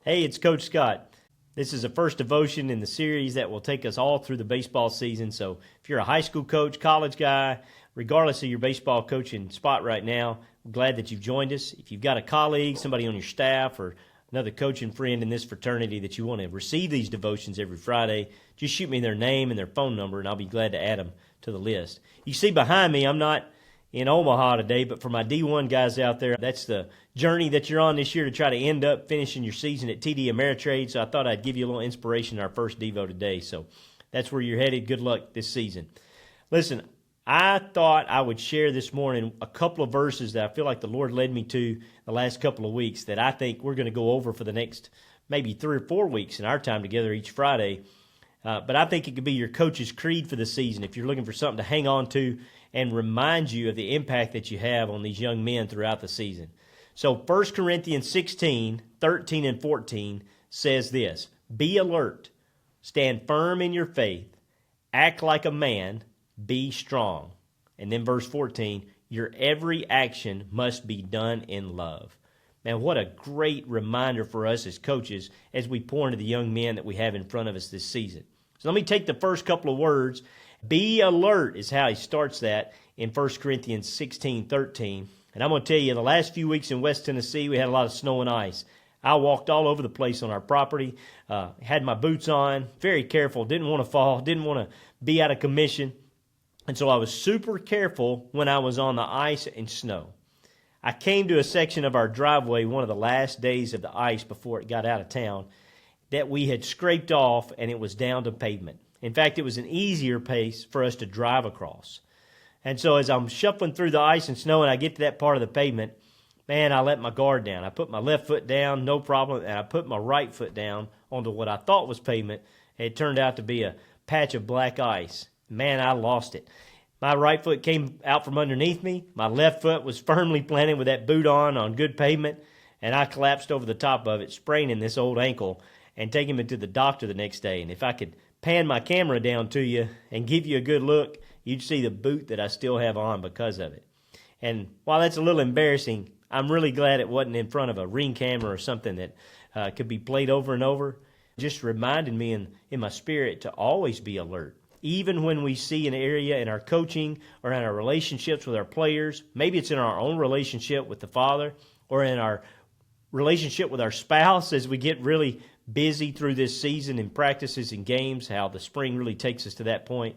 Hey, it's Coach Scott. This is the first devotion in the series that will take us all through the baseball season. So if you're a high school coach, college guy, regardless of your baseball coaching spot right now, I'm glad that you've joined us. If you've got a colleague, somebody on your staff, or another coaching friend in this fraternity that you want to receive these devotions every Friday, just shoot me their name and their phone number, and I'll be glad to add them to the list. You see behind me, I'm not in Omaha today, but for my D1 guys out there, that's the journey that you're on this year to try to end up finishing your season at TD Ameritrade. So I thought I'd give you a little inspiration in our first Devo today. So that's where you're headed. Good luck this season. Listen, I thought I would share this morning a couple of verses that I feel like the Lord led me to the last couple of weeks that I think we're going to go over for the next maybe 3 or 4 weeks in our time together each Friday. But I think it could be your coach's creed for the season if you're looking for something to hang on to and remind you of the impact that you have on these young men throughout the season. So 1 Corinthians 16, 13 and 14 says this: Be alert, stand firm in your faith, act like a man, be strong. And then verse 14, your every action must be done in love. Man, what a great reminder for us as coaches as we pour into the young men that we have in front of us this season. So let me take the first couple of words. Be alert is how he starts that in 1 Corinthians 16:13. And I'm going to tell you, in the last few weeks in West Tennessee, we had a lot of snow and ice. I walked all over the place on our property, had my boots on, very careful, didn't want to fall, didn't want to be out of commission. And so I was super careful when I was on the ice and snow. I came to a section of our driveway one of the last days of the ice before it got out of town that we had scraped off, and it was down to pavement. In fact, it was an easier pace for us to drive across. And so as I'm shuffling through the ice and snow and I get to that part of the pavement, man, I let my guard down. I put my left foot down, no problem, and I put my right foot down onto what I thought was pavement. It turned out to be a patch of black ice. Man, I lost it. My right foot came out from underneath me. My left foot was firmly planted with that boot on good pavement, and I collapsed over the top of it, spraining this old ankle and taking me to the doctor the next day. And if I could pan my camera down to you and give you a good look, you'd see the boot that I still have on because of it. And while that's a little embarrassing, I'm really glad it wasn't in front of a Ring camera or something that could be played over and over. Just reminded me in my spirit to always be alert. Even when we see an area in our coaching or in our relationships with our players, maybe it's in our own relationship with the Father or in our relationship with our spouse as we get really busy through this season in practices and games, how the spring really takes us to that point,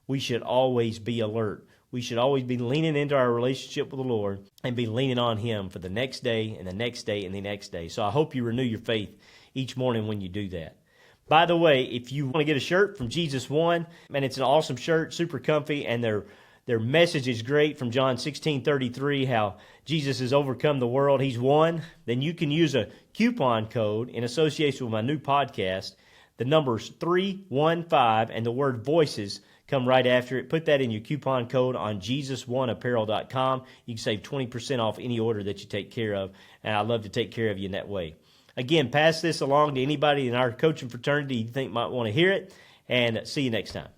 we should always be alert. We should always be leaning into our relationship with the Lord and be leaning on Him for the next day and the next day and the next day. So I hope you renew your faith each morning when you do that. By the way, if you want to get a shirt from Jesus One, man, it's an awesome shirt, super comfy, and their message is great from John 16:33, how Jesus has overcome the world. He's won. Then you can use a coupon code in association with my new podcast. The number's 315, and the word voices come right after it. Put that in your coupon code on JesusOneApparel.com. You can save 20% off any order that you take care of, and I'd love to take care of you in that way. Again, pass this along to anybody in our coaching fraternity you think might want to hear it, and see you next time.